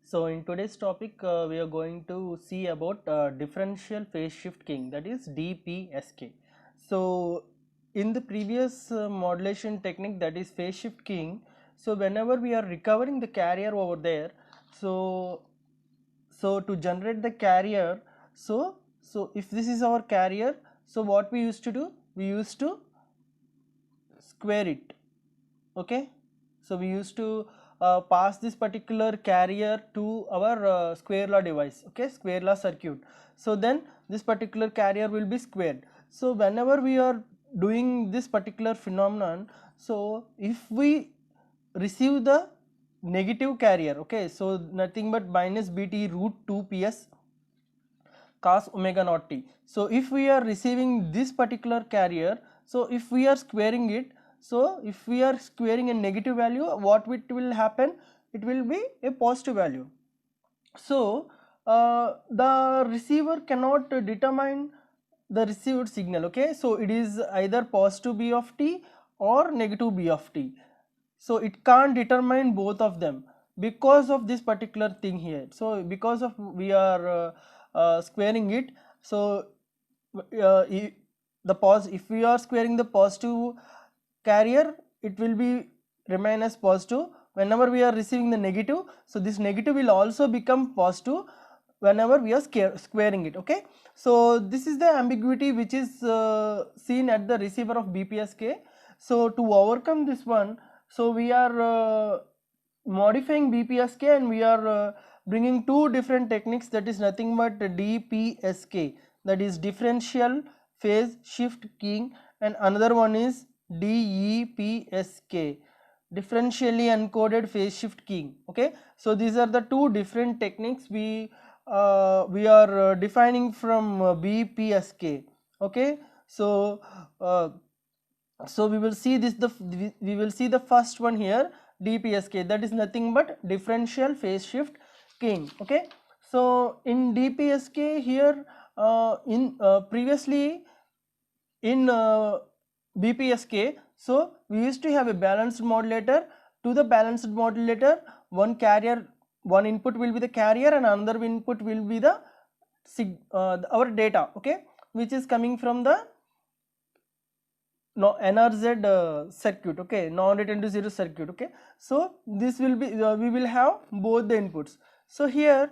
So in today's topic we are going to see about differential phase shift keying, that is DPSK. So in the previous modulation technique, that is phase shift keying, so whenever we are recovering the carrier over there, so to generate the carrier, so if this is our carrier, so what we used to do, we used to square it. Okay, so we used to pass this particular carrier to our square law device, okay, square law circuit. So then this particular carrier will be squared. So whenever we are doing this particular phenomenon, so if we receive the negative carrier, okay, so nothing but minus bt root 2 ps cos omega naught t. So if we are receiving this particular carrier, so if we are squaring it, so if we are squaring a negative value, what it will happen, it will be a positive value. So the receiver cannot determine the received signal, okay, so it is either positive b of t or negative b of t. So it can't determine both of them because of this particular thing here. So because of we are squaring it, so if we are squaring the positive carrier, it will be remain as positive. Whenever we are receiving the negative, so this negative will also become positive whenever we are squaring it. Okay, so this is the ambiguity which is seen at the receiver of BPSK. So to overcome this one, so we are modifying BPSK and we are bringing two different techniques, that is nothing but DPSK, that is differential phase shift keying, and another one is DEPSK, differentially encoded phase shift keying. Okay, so these are the two different techniques we are defining from BPSK. Okay, so we will see this, we will see the first one here, DPSK, that is nothing but differential phase shift keying. Okay, so in DPSK here, previously in BPSK, so we used to have a balanced modulator. To the balanced modulator, one input will be the carrier and another input will be the our data, okay, which is coming from the NRZ circuit, okay, non-return to zero circuit. Okay, so this will be we will have both the inputs. So here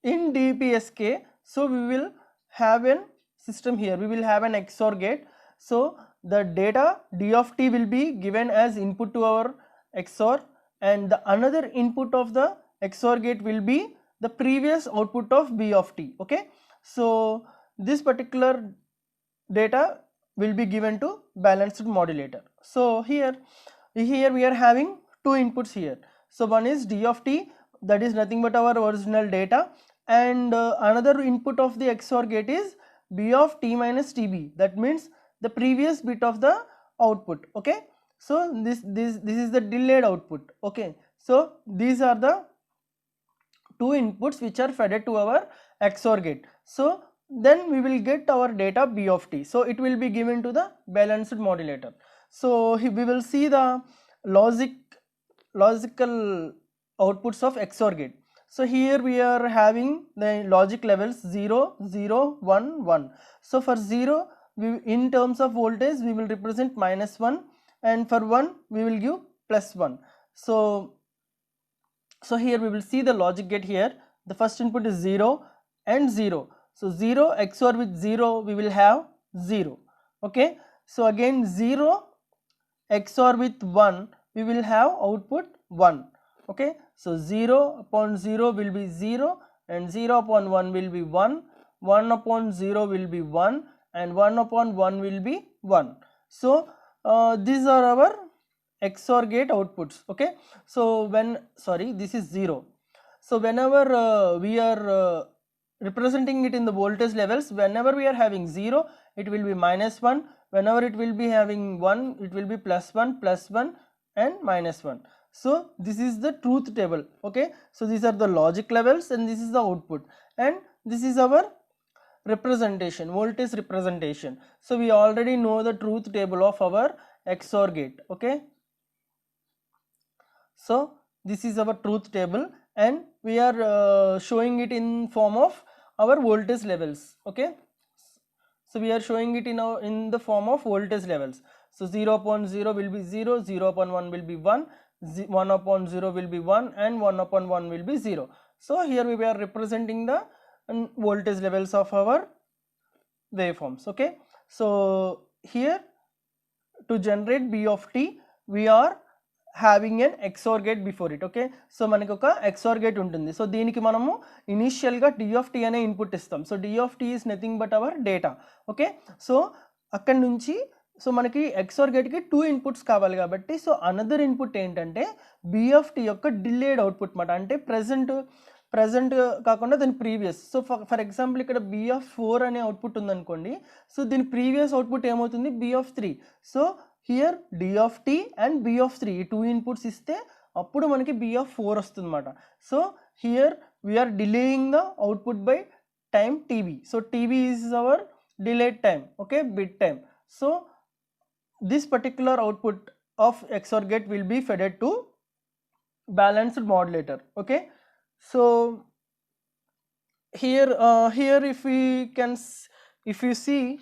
in DPSK, so we will have a system here, we will have an XOR gate. So the data d of t will be given as input to our XOR, and the another input of the XOR gate will be the previous output of b of t. Okay, so this particular data will be given to balanced modulator. So here we are having two inputs here. So one is d of t, that is nothing but our original data, and another input of the XOR gate is b of t minus tb, that means the previous bit of the output. Okay, so this is the delayed output. Okay, so these are the two inputs which are fed to our XOR gate. So then we will get our data b of t, so it will be given to the balanced modulator. So we will see the logical outputs of XOR gate. So here we are having the logic levels 0, 0, 1, 1. So for 0, in terms of voltage we will represent -1, and for 1 we will give +1. So here we will see the logic gate here. The first input is 0 and 0. So 0 XOR with 0, we will have 0. Okay, so again 0 XOR with 1, we will have output 1. Okay, so 0 upon 0 will be 0, and 0 upon 1 will be 1, 1 upon 0 will be 1, and 1 upon 1 will be 1. So these are our XOR gate outputs. Okay, so this is 0. So whenever we are representing it in the voltage levels, whenever we are having 0, it will be -1, whenever it will be having 1, it will be +1, +1 and -1. So this is the truth table. Okay, so these are the logic levels and this is the output, and this is our representation, voltage representation. So we already know the truth table of our XOR gate. Okay, so this is our truth table, and we are showing it in form of our voltage levels. Okay, so we are showing it in the form of voltage levels. So 0 upon 0 will be 0, 0 upon 1 will be 1, 1 upon 0 will be 1, and 1 upon 1 will be 0. So here we are representing the voltage levels of our waveforms. Okay, so here to generate B of t, we are having an XOR gate before it. Okay, so మనకి ఒక XOR gate ఉంటుంది. So దీనికి మనము ఇనిషియల్గా D of t అనే input ఇస్తాం. So D of t is nothing but our data. Okay, so అక్కడి నుంచి సో మనకి XOR గేట్కి 2 ఇన్పుట్స్ కావాలి కాబట్టి సో అనదర్ ఇన్పుట్ ఏంటంటే B of t యొక్క డిలేడ్ అవుట్పుట్ మాట, అంటే ప్రజెంట్ కాకుండా దాని ప్రీవియస్. సో ఫర్ ఎగ్జాంపుల్ ఇక్కడ B of 4 అనే అవుట్పుట్ ఉందనుకోండి, సో దీని ప్రీవియస్ అవుట్పుట్ ఏమవుతుంది B of 3. So here D of t and B of 3 ఈ 2 ఇన్పుట్స్ ఇస్తే అప్పుడు మనకి B of 4 వస్తుంది అన్నమాట. So here we're delaying the output by time TB. So TB is our delayed time. Okay, bit time. So this particular output of XOR gate will be fed to balanced modulator. Okay, so here if you see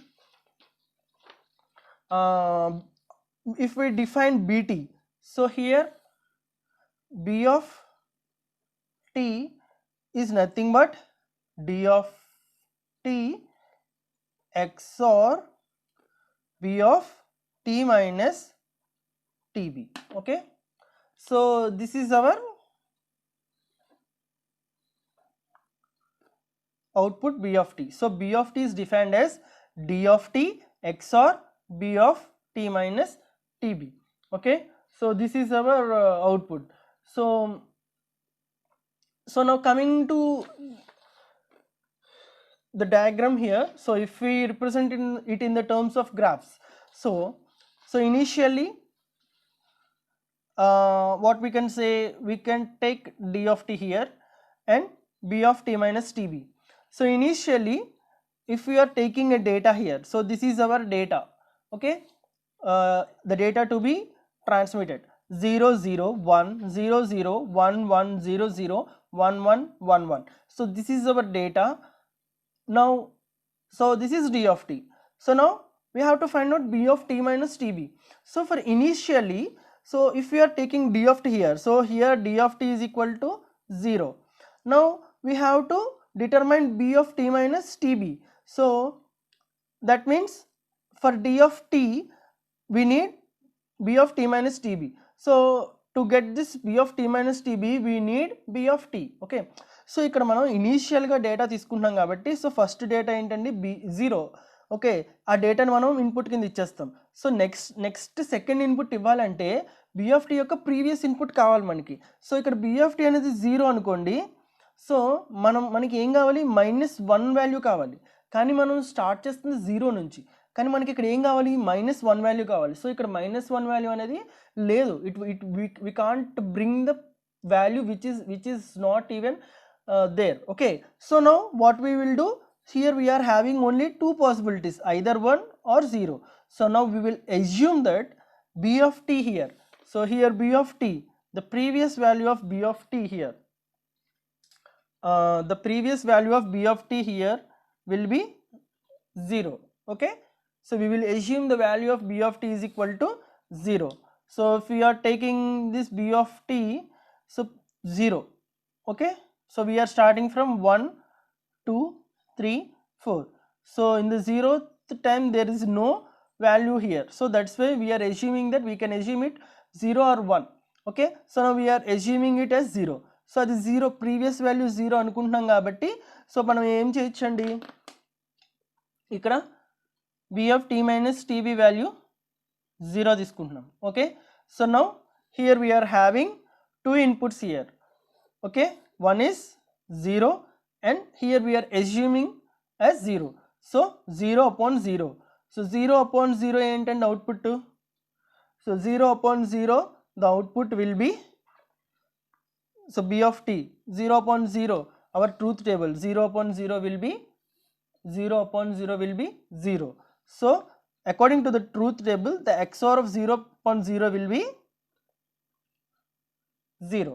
if we define BT, so here B of t is nothing but D of t XOR B of t minus TB. Okay, so this is our output B of t. So B of t is defined as D of t XOR B of t minus TB. Okay, so this is our output. So now coming to the diagram here. So if we represent it in the terms of graphs, so initially what we can say, we can take D of t here and B of t minus TB. So initially if we are taking a data here, so this is our data. Okay, the data to be transmitted 0 0 1 0 0 1 1 0 0 1 1 1 1. So this is our data. Now so this is D of t. So now we have to find out B of t minus TB. So for initially, so if we are taking D of t here, so here D of t is equal to 0. Now we have to determine B of t minus TB. So that means for D of t we need B of t minus TB. So to get this B of t minus TB we need B of t. Okay, so ఇక్కడ మనం ఇనీషియల్గా data తీసుకుంటున్నాం కాబట్టి so first data ఏంటండి B0. Okay, ఆ డేటాను మనం input కింద ఇచ్చేస్తాం. సో నెక్స్ట్ సెకండ్ ఇన్పుట్ ఇవ్వాలంటే B of t యొక్క ప్రీవియస్ ఇన్పుట్ కావాలి మనకి. సో ఇక్కడ B of t అనేది 0 అనుకోండి, సో మనకి ఏం కావాలి, -1 వాల్యూ కావాలి. కానీ మనం స్టార్ట్ చేస్తుంది 0 నుంచి, కానీ మనకి ఇక్కడ ఏం కావాలి, -1 వాల్యూ కావాలి. సో ఇక్కడ -1 వాల్యూ అనేది లేదు, we can't bring the value which is not even there. Okay, so now what we will do, here we are having only 2 possibilities, either 1 or 0. So now we will assume that B of t here, so here B of t, the previous value of B of t here, the previous value of B of t here will be 0. Okay, so we will assume the value of B of t is equal to 0. So if we are taking this B of t, so 0. Okay, so we are starting from 1 2 3 4. So in the 0th time there is no value here, so that's why we are assuming that we can assume it 0 or 1. Okay, so now we are assuming it as 0. So అది 0, previous value 0 అనుకుంటున్నాం కాబట్టి so మనం ఏం చేయొచ్చండి, ఇక్కడ B of t minus TB value 0 తీసుకుంటున్నాం. Okay, so now here we are having 2 inputs here. Okay, one is 0 and here we are assuming as 0. So 0 upon 0. So 0 upon 0 ఏంటంటే output, so 0 upon 0 the output will be, so B of t 0 upon 0, our truth table 0 upon 0 will be 0 upon 0 will be 0. So according to the truth table the XOR of 0 upon 0 will be 0.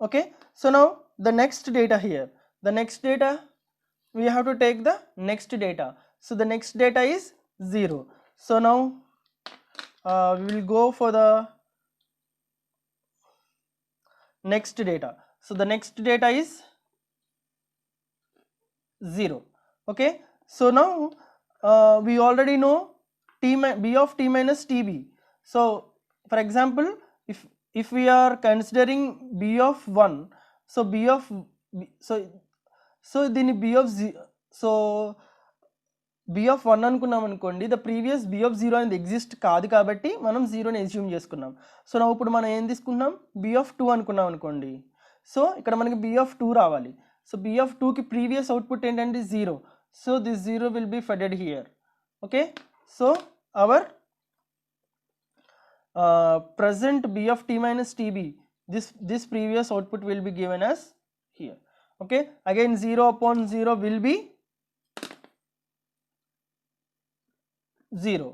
Okay, so now the next data here, the next data we have to take the next data. So the next data is 0. So now we will go for the next data. So the next data is 0. Okay, so now we already know b of t minus tb. So for example, if we are considering b of 1, so b of so దీన్ని b of so b of 1 అనుకున్నాం అనుకోండి, the previous b of 0 అనేది exist కాదు కాబట్టి మనం 0ని assume చేసుకున్నాం. So నా ఇప్పుడు మనం ఏం తీసుకున్నాం, b of 2 అనుకున్నాం అనుకోండి. సో ఇక్కడ మనకి b of 2 రావాలి. సో b of 2కి ప్రీవియస్ అవుట్పుట్ ఏంటంటే 0. So this 0 will be faded here. Okay, so our present b of t minus tb, this previous output will be given as here. Okay, again 0 upon 0 will be 0.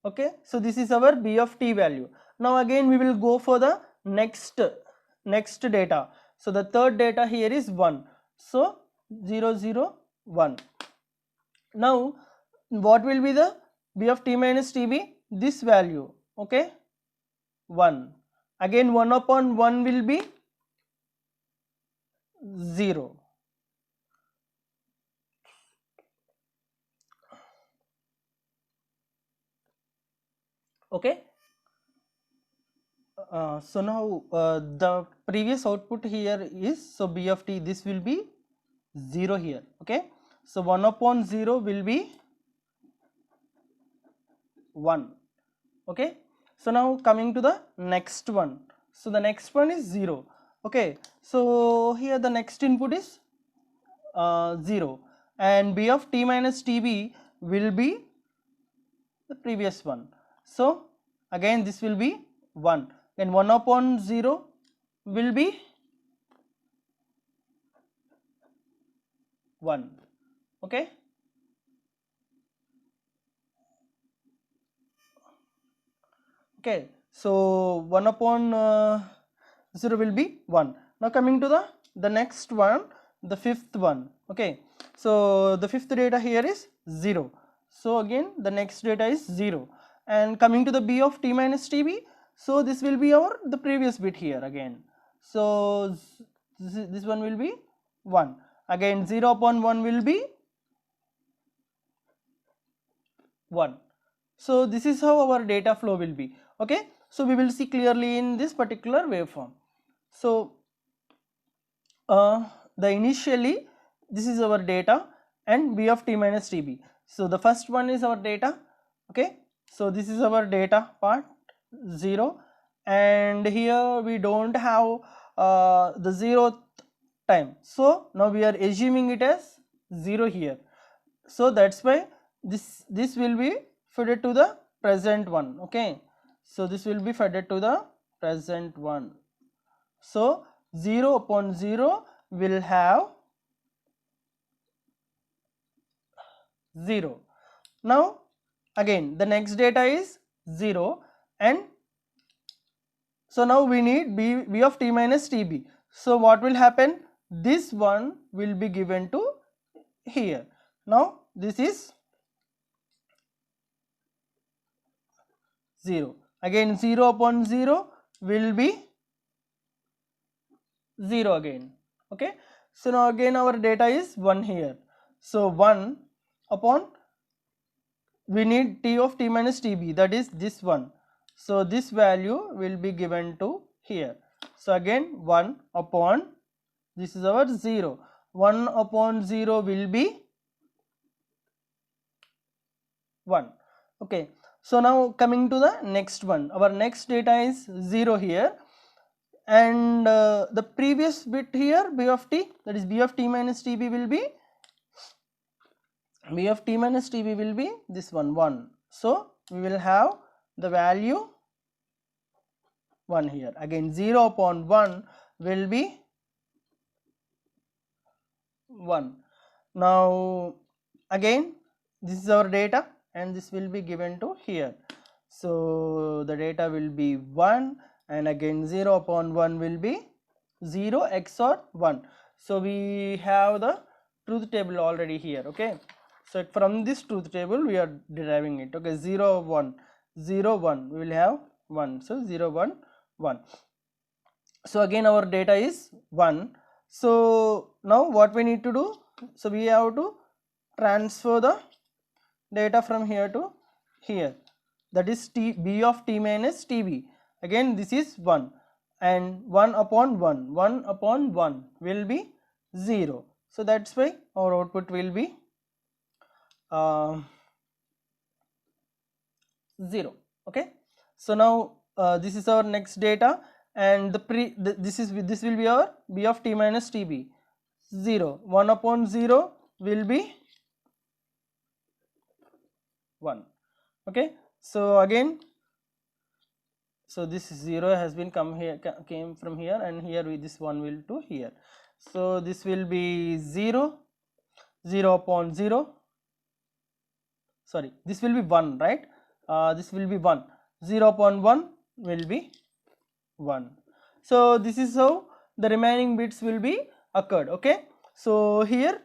Okay, so this is our b of t value. Now again we will go for the next data. So the third data here is 1. So 0 0 1. Now what will be the b of t minus tb? This value. Okay, 1. Again 1 upon 1 will be 0. Okay, so now the previous output here is, so b of t, this will be 0 here. Okay, so 1 upon 0 will be 1. Okay, so now coming to the next one, so the next one is 0. Okay, so here the next input is 0, and b of t minus tb will be the previous one. So again this will be 1, then 1 upon 0 will be 1. Okay, okay, so 1 upon 0 will be 1. Now coming to the next one, the fifth one. Okay, so the fifth data here is 0. So again the next data is 0, and coming to the b of t minus tb, so this will be our the previous bit here again. So this one will be 1. Again 0 upon 1 will be 1. So this is how our data flow will be. Okay, so we will see clearly in this particular waveform. So the initially this is our data and b of t minus tb. So the first one is our data. Okay, so this is our data part 0, and here we don't have the 0th time, so now we are assuming it as 0 here. So that's why this will be fed to the present one. Okay, so this will be fed to the present one. So 0 upon 0 will have 0. Now again the next data is 0, and so now we need b of t minus tb. So what will happen, this one will be given to here. Now this is 0, again 0 upon 0 will be 0 again. Okay, so now again our data is 1 here. So 1 upon, we need t of t minus tb, that is this one. So this value will be given to here. So again 1 upon, this is our 0, 1 upon 0 will be 1. Okay, so now coming to the next one, our next data is 0 here, and the previous bit here b of t, that is b of t minus tb will be, b of t minus tb will be this one 1. So we will have the value 1 here. Again 0 upon 1 will be 1. Now again this is our data, and this will be given to here. So the data will be 1, and again 0 upon 1 will be 0 XOR 1. So we have the truth table already here. Okay, so from this truth table we are deriving it. Okay, 0 1 0 1 we will have 1, so 0 1 1. So again our data is 1. So now what we need to do, so we have to transfer the data from here to here, that is b of t minus tb. Again this is 1, and 1 upon 1 upon 1 will be 0. So that's why our output will be 0. Okay, so now this is our next data, and this will be our b of t minus tb. 0 1 upon 0 will be 1. Okay, so again, so this 0 has been came from here, and here this 1 will to here. So this will be 0 0 upon 0, sorry, this will be 1, right? This will be 1, 0 upon 1 will be 1. So this is how the remaining bits will be occurred. Okay, so here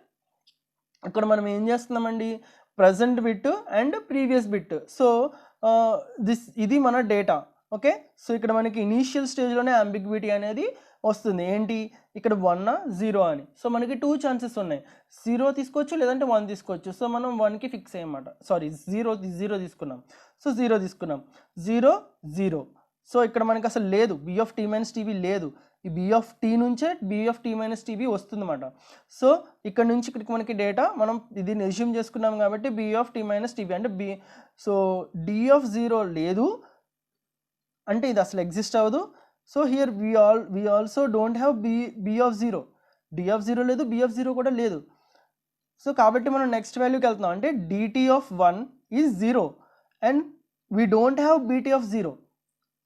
ఇక్కడ మనం ఏం చేస్తున్నామండి, present bit and previous bit. So ఇది మన data. Okay, so ఇక్కడ మనకి initial స్టేజ్లోనే ambiguity అనేది వస్తుంది. ఏంటి, ఇక్కడ 1 0 అని. సో మనకి 2 ఛాన్సెస్ ఉన్నాయి, 0 తీసుకోవచ్చు లేదంటే 1 తీసుకోవచ్చు. సో మనం 1కి ఫిక్స్ అయ్యమాట, సారీ 0 తీసుకున్నాం. సో 0 తీసుకున్నాం, 0 0. సో ఇక్కడ మనకి అసలు లేదు, B of T minus TV లేదు. ఈ బి ఆఫ్ టీ నుంచే B of T minus TV వస్తుందన్నమాట. సో ఇక్కడ నుంచి ఇక్కడికి మనకి డేటా మనం దీన్ని అస్యూమ్ చేసుకున్నాం కాబట్టి B of T minus TV అంటే బి. సో డి ఆఫ్ 0 లేదు అంటే ఇది అసలు ఎగ్జిస్ట్ అవ్వదు. So here we also don't have B of 0, D of 0 లేదు, బి ఆఫ్ 0 కూడా లేదు. సో కాబట్టి మనం నెక్స్ట్ వాల్యూకి వెళ్తున్నాం, అంటే DT of 1 is 0 and we don't have BT of 0.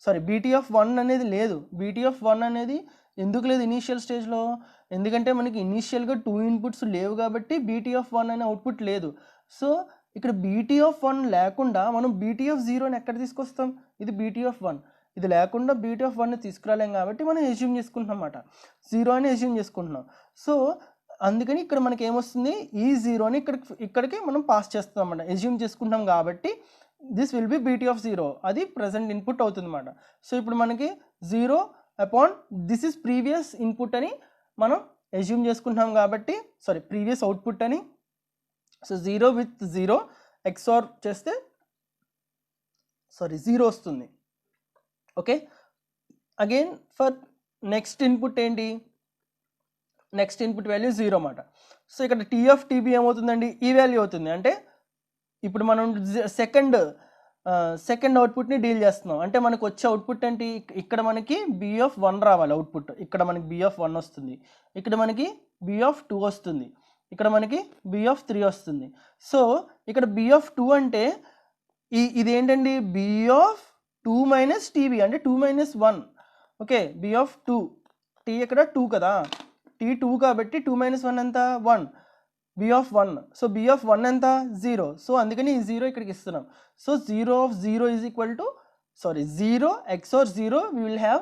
Sorry, BT of 1 అనేది లేదు. బీటీ ఆఫ్ 1 అనేది ఎందుకు లేదు ఇనీషియల్ స్టేజ్లో, ఎందుకంటే మనకి ఇనీషియల్గా 2 ఇన్పుట్స్ లేవు కాబట్టి బీటీ ఆఫ్ 1 అనే అవుట్పుట్ లేదు. సో ఇక్కడ బీటీ ఆఫ్ 1 లేకుండా మనం బీటీ ఆఫ్ 0ని ఎక్కడ తీసుకొస్తాం, ఇది బీటీ ఆఫ్ 1, ఇది లేకుండా బీటీ ఆఫ్ 1ని తీసుకురాలేం కాబట్టి మనం ఎస్యూమ్ చేసుకుంటున్నాం అన్నమాట, 0 అని ఎస్యూమ్ చేసుకుంటున్నాం. సో అందుకని ఇక్కడ మనకి ఏమొస్తుంది, ఈ 0ని ఇక్కడికి మనం పాస్ చేస్తాం అన్నమాట, ఎస్యూమ్ చేసుకుంటాం కాబట్టి this will be BT of 0, అది ప్రజెంట్ ఇన్పుట్ అవుతుంది అన్నమాట. సో ఇప్పుడు మనకి 0 upon this is previous input అని మనం ఎస్యూమ్ చేసుకుంటున్నాం కాబట్టి, సారీ ప్రీవియస్ అవుట్పుట్ అని. సో 0 విత్ 0 ఎక్స్ఆర్ చేస్తే సారీ 0 వస్తుంది. Okay, again for next input ఏంటి, నెక్స్ట్ ఇన్పుట్ వాల్యూ 0 అన్నమాట. సో ఇక్కడ టీ ఆఫ్ టీబీ ఏమవుతుందండి, ఈ వాల్యూ అవుతుంది. అంటే ఇప్పుడు మనం సెకండ్ అవుట్పుట్ని డీల్ చేస్తున్నాం, అంటే మనకు వచ్చే అవుట్పుట్ ఏంటి, ఇక్కడ మనకి బి ఆఫ్ 1 రావాలి అవుట్పుట్, ఇక్కడ మనకి బి ఆఫ్ 1 వస్తుంది, ఇక్కడ మనకి బి ఆఫ్ 2 వస్తుంది, ఇక్కడ మనకి బి ఆఫ్ 3 వస్తుంది. సో ఇక్కడ బి ఆఫ్ 2 అంటే ఇదేంటండి, బి ఆఫ్ 2 మైనస్ టీబీ అంటే 2 minus 1. Okay, B of 2, T ఇక్కడ 2 కదా, టీ 2 కాబట్టి 2 మైనస్ 1 ఎంత 1, B of 1. So B of 1 ఎంత 0. సో అందుకని ఈ 0 ఇక్కడికి ఇస్తున్నాం. So 0 of 0 is equal to, sorry 0 XOR 0 we will have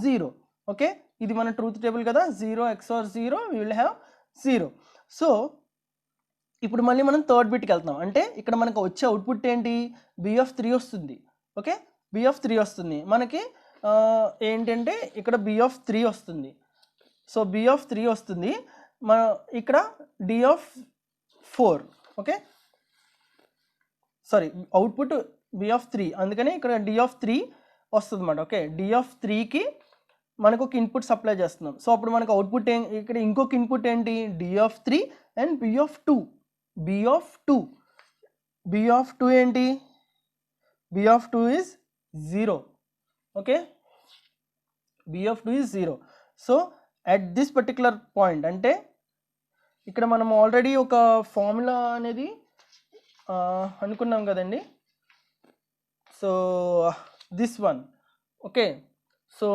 0. Okay, ఇది మన ట్రూత్ టేబుల్ కదా, 0 XOR 0 we will have 0. So ఇప్పుడు మళ్ళీ మనం థర్డ్ బిట్కి వెళ్తున్నాం, అంటే ఇక్కడ మనకు వచ్చే అవుట్పుట్ ఏంటి, బి ఆఫ్ 3 వస్తుంది. ఓకే, బి ఆఫ్ 3 వస్తుంది మనకి, ఏంటంటే ఇక్కడ బి ఆఫ్ 3 వస్తుంది. సో బి ఆఫ్ 3 వస్తుంది, మన ఇక్కడ D of 4. Okay, sorry output B of 3, అందుకని ఇక్కడ డి ఆఫ్ 3 వస్తుంది అన్నమాట. ఓకే, డి ఆఫ్ 3కి మనకు ఒక ఇన్పుట్ సప్లై చేస్తున్నాం. సో అప్పుడు మనకు అవుట్పుట్ ఇక్కడ ఇంకొక ఇన్పుట్ ఏంటి, D of 3 and B of 2. B of 2, B of 2 ఏంటి, B of 2 is 0. Okay, B of 2 is 0. So at this particular point, అంటే ఇక్కడ మనం ఆల్రెడీ ఒక ఫార్ములా అనేది అనుకున్నాం కదండి. So this one, okay, so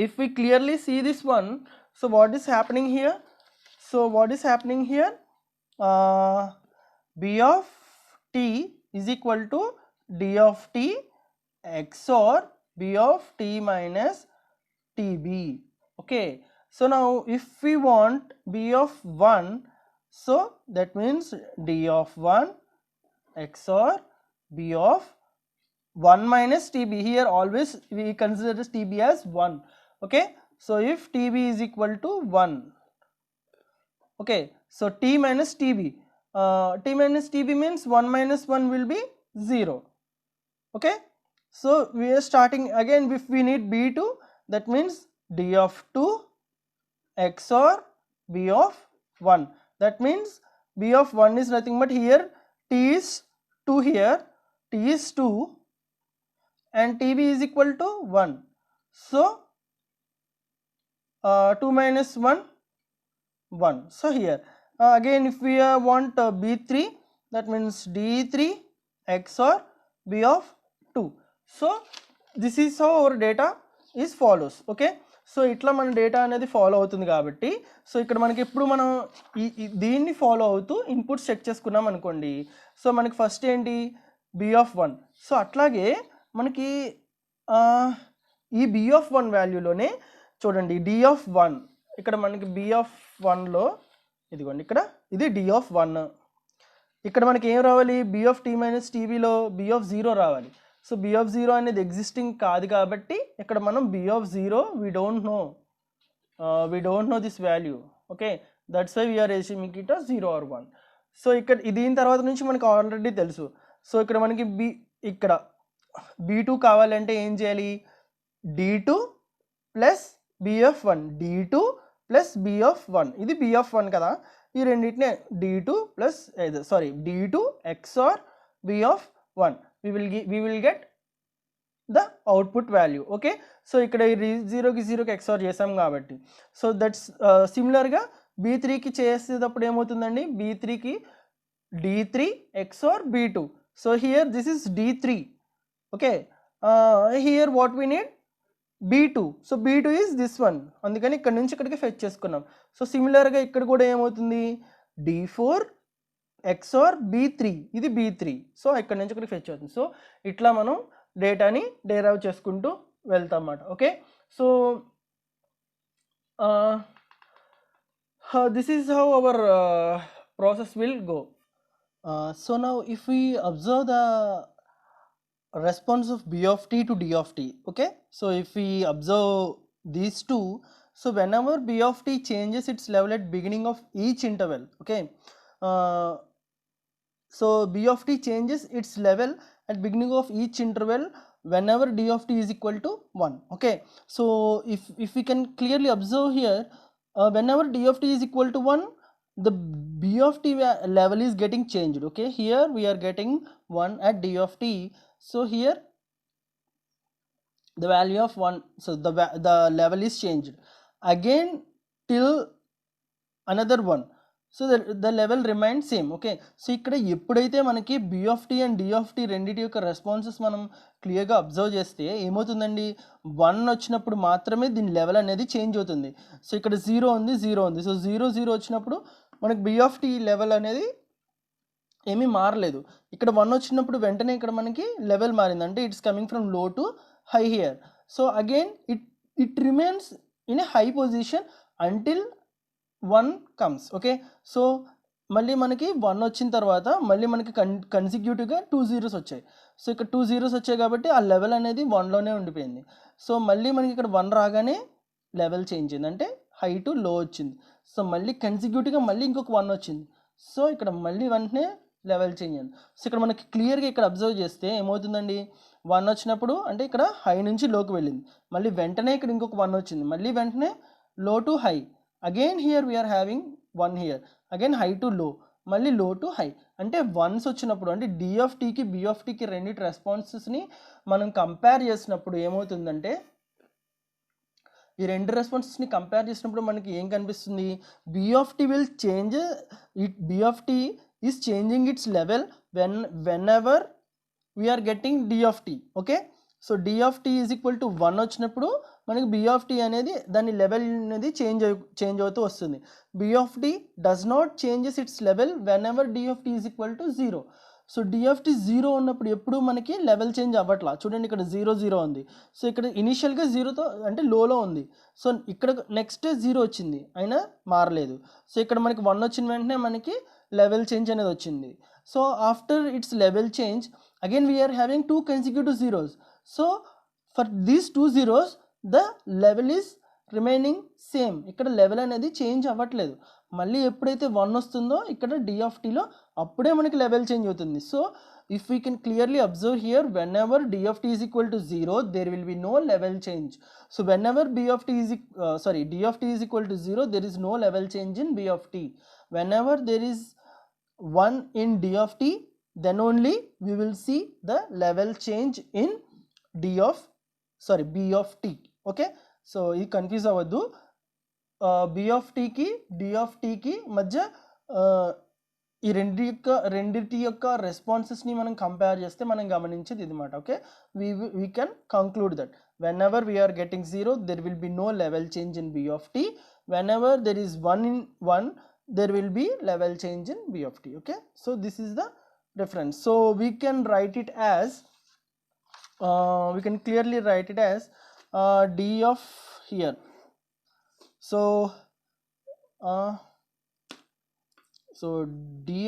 if we clearly see this one, so what is happening here, b of t is equal to d of t XOR b of t minus tb. Okay, So now if we want b of 1, so that means d of 1 XOR b of 1 minus tb. Here always we consider this tb as 1. Okay, so if tb is equal to 1, okay, so t minus tb, t minus tb means 1 minus 1 will be 0. Okay, so we are starting again. If we need b2, that means d of 2 XOR b of 1. That means b of 1 is nothing but here t is 2, here t is 2 and tb is equal to 1. So 2 minus 1, 1. So here again if we want b3, that means d3 XOR b of 2. So this is how our data is follows. Okay, so ఇట్లా మన data అనేది follow అవుతుంది కాబట్టి, so ఇక్కడ మనకి ఎప్పుడు మనం దీన్ని ఫాలో అవుతూ ఇన్పుట్స్ చెక్ చేసుకున్నాం అనుకోండి, సో మనకి ఫస్ట్ ఏంటి బి ఆఫ్ 1. సో అట్లాగే మనకి ఈ బి ఆఫ్ 1 వాల్యూలోనే చూడండి డి ఆఫ్ 1, ఇక్కడ మనకి బి ఆఫ్ 1లో ఇదిగోండి ఇక్కడ ఇది డి ఆఫ్ 1, ఇక్కడ మనకి ఏం రావాలి బి ఆఫ్ టీ మైనస్ టీవీలో బి ఆఫ్ 0 రావాలి. సో బి ఆఫ్ 0 అనేది ఎగ్జిస్టింగ్ కాదు కాబట్టి ఇక్కడ మనం B of 0 we don't know this value. Okay, that's why we're assuming it as 0 or 1. So ఇక్కడ దీని తర్వాత నుంచి మనకు ఆల్రెడీ తెలుసు. సో ఇక్కడ మనకి ఇక్కడ b2 కావాలంటే ఏం చేయాలి, d2 plus B of 1, d2 plus B of 1, ఇది బి ఆఫ్ 1 కదా, ఈ రెండింటినే d2 plus d2 XOR b of 1, we will get the output value. Okay, so ఇక్కడ 0కి 0కి XOR చేసాం కాబట్టి, సో దట్స్ సిమిలర్గా b3కి చేసేటప్పుడు ఏమవుతుందండి, b3కి d3 XOR b2. So here this is d3. Okay, here what we need b2. So b2 is this one, అందుకని ఇక్కడ నుంచి ఇక్కడికి ఫెచ్ చేసుకున్నాం. సో సిమిలర్గా ఇక్కడ కూడా ఏమవుతుంది d4 XOR b3, ఇది b3. సో ఇక్కడ నుంచి ఇక్కడికి ఫెచ్ అవుతుంది. సో ఇట్లా మనం డేటాని డెరైవ్ చేసుకుంటూ వెళ్తాం అన్నమాట. Okay, so this is how our process will go. So now if we observe the response of b of t to d of t. Okay, so if we observe these two, so whenever b of t changes its level at beginning of each interval, okay, so b of t changes its level at beginning of each interval whenever d of t is equal to 1. Okay, so if we can clearly observe here, whenever d of t is equal to 1, the b of t level is getting changed. Okay, here we are getting 1 at d of t. So here the value of 1, so the level is changed again till another 1, so the level remains same. Okay, so ఇక్కడ ఎప్పుడైతే మనకి b of t and d of t రెండిటి యొక్క responses మనం క్లియర్గా observe చేస్తే ఏమవుతుందండి, 1 వచ్చినప్పుడు మాత్రమే దీని లెవెల్ అనేది చేంజ్ అవుతుంది. సో ఇక్కడ 0 ఉంది, 0 ఉంది, సో 0 0 వచ్చినప్పుడు మనకి b of t లెవెల్ అనేది ఏమీ మారలేదు. ఇక్కడ 1 వచ్చినప్పుడు వెంటనే ఇక్కడ మనకి లెవెల్ మారింది, అంటే ఇట్స్ కమింగ్ ఫ్రమ్ లో to high here. So again it remains in a high position until 1 comes. Okay, so మళ్ళీ మనకి 1 వచ్చిన తర్వాత మళ్ళీ మనకి కన్సిక్యూటివ్గా 2 zeros వచ్చాయి. సో ఇక్కడ 2 zeros వచ్చాయి కాబట్టి ఆ లెవెల్ అనేది 1లోనే ఉండిపోయింది. సో మళ్ళీ మనకి ఇక్కడ 1 రాగానే లెవెల్ చేంజ్ అయింది, అంటే హై టు లో వచ్చింది. సో మళ్ళీ కన్సిక్యూటివ్గా మళ్ళీ ఇంకొక 1 వచ్చింది, సో ఇక్కడ మళ్ళీ వెంటనే లెవెల్ చేంజ్ అయింది. సో ఇక్కడ మనకి క్లియర్గా ఇక్కడ అబ్జర్వ్ చేస్తే ఏమవుతుందండి, 1 వచ్చినప్పుడు అంటే ఇక్కడ హై నుంచి లోకి వెళ్ళింది, మళ్ళీ వెంటనే ఇక్కడ ఇంకొక 1 వచ్చింది, మళ్ళీ వెంటనే low to high, again here we're having 1 here, again high to low, మళ్ళీ లో టు హై. అంటే వన్స్ వచ్చినప్పుడు అంటే డి ఆఫ్ టీకి బి ఆఫ్ టీకి రెండింటి రెస్పాన్సెస్ని మనం కంపేర్ చేసినప్పుడు ఏమవుతుందంటే, ఈ రెండు రెస్పాన్సెస్ని కంపేర్ చేసినప్పుడు మనకి ఏం కనిపిస్తుంది, B of T will change B of T is changing its level whenever we're getting D of T. Okay, so D of T is equal to 1 వచ్చినప్పుడు మనకి బి ఆఫ్ టీ అనేది దాని లెవెల్ అనేది change అవుతూ వస్తుంది. B of T does not changes its level whenever D of T is equal to 0. So D of T zero ఉన్నప్పుడు ఎప్పుడు మనకి లెవెల్ చేంజ్ అవ్వట్లా. చూడండి ఇక్కడ 0 0 ఉంది. సో ఇక్కడ ఇనీషియల్గా జీరోతో అంటే లోలో ఉంది. సో ఇక్కడ నెక్స్ట్ 0 వచ్చింది అయినా మారలేదు. సో ఇక్కడ మనకి 1 వచ్చిన వెంటనే మనకి లెవెల్ చేంజ్ అనేది వచ్చింది. So after its level change again we're having 2 consecutive zeros. So for these 2 zeros the level is remaining same. ఇక్కడ లెవెల్ అనేది చేంజ్ అవ్వట్లేదు. మళ్ళీ ఎప్పుడైతే 1 వస్తుందో ఇక్కడ డి ఆఫ్ టీలో అప్పుడే మనకి లెవెల్ చేంజ్ అవుతుంది. So if we can clearly observe here whenever D of T is equal to 0 there will be no level change. So whenever D of T is equal to 0 there is no level change in B of T. Whenever there is 1 in d of t then only we will see the level change in b of t. okay, so ee confuse avaddu. b of t ki d of t ki madhya ఈ రెండింటి యొక్క రెస్పాన్సెస్ని మనం compare చేస్తే మనం గమనించేది ఇది మాట. Okay, we can conclude that whenever we're getting 0 there will be no level change in B of T. Whenever there is 1 in 1 there will be level change in b of t. okay, so this is the reference. So we can write it as we can clearly write it as d of here. So d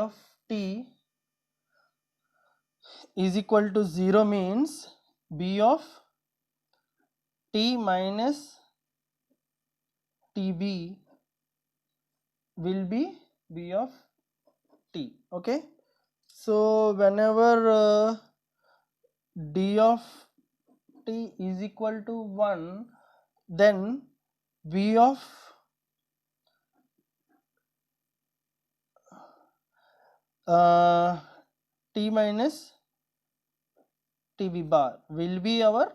of t is equal to 0 means b of t minus tb will be b of t. okay, so whenever d of t is equal to 1 then b of t minus tb bar will be our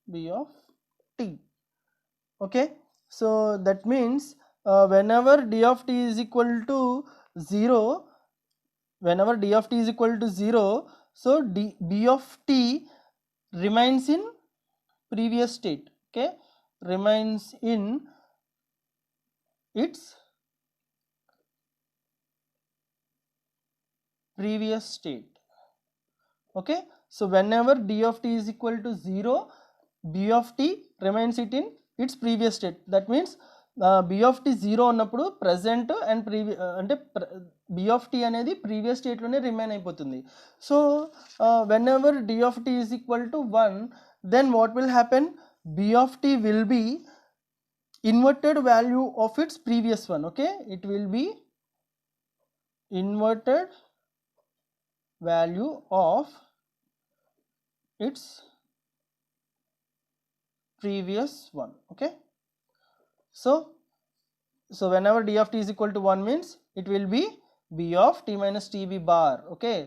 b of t. okay, so that means whenever d of t is equal to 0, so b of t remains in previous state. okay, remains in its previous state. okay, so whenever d of t is equal to 0, b of t remains it in its previous state. that means b of t 0 ఉన్నప్పుడు present and అంటే b of t అనేది previous state లోనే remain అయిపోతుంది. So whenever d of t is equal to 1 then what will happen, b of t will be inverted value of its previous one. okay, it will be inverted value of its previous one. okay, so whenever d of t is equal to 1 means it will be b of t minus tb bar. okay,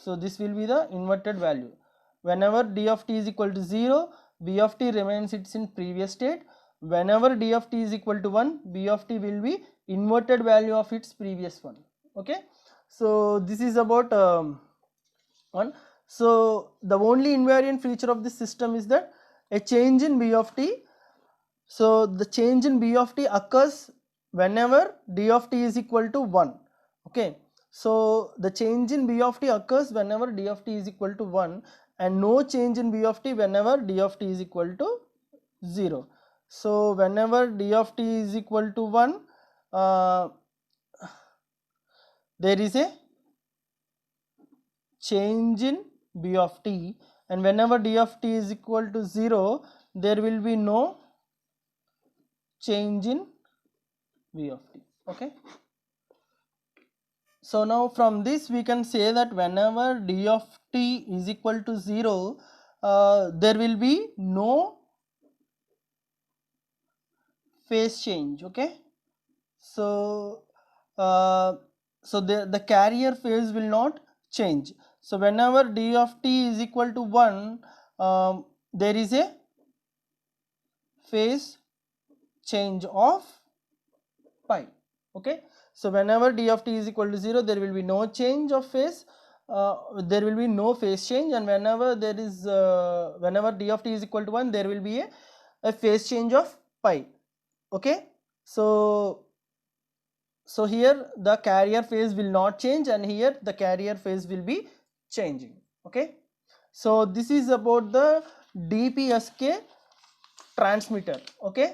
so this will be the inverted value. Whenever d of t is equal to 0, b of t remains its in previous state. Whenever d of t is equal to 1, b of t will be inverted value of its previous one. okay, so this is about one. So the only invariant feature of this system is that a change in b of t. So the change in b of t occurs whenever d of t is equal to 1. okay, so the change in b of t occurs whenever d of t is equal to 1 and no change in b of t whenever d of t is equal to 0. so whenever d of t is equal to 1 there is a change in b of t, and whenever d of t is equal to 0 there will be no change in b of t. okay, so now from this we can say that whenever d of t is equal to 0 there will be no phase change. okay, so the carrier phase will not change. so whenever d of t is equal to 1 there is a phase change of pi. okay, so whenever d of t is equal to 0 there will be no change of phase, there will be no phase change, and whenever there is whenever d of t is equal to 1 there will be a phase change of pi. okay, so So here the carrier phase will not change, and here the carrier phase will be changing. Okay, so this is about the DPSK transmitter. Okay,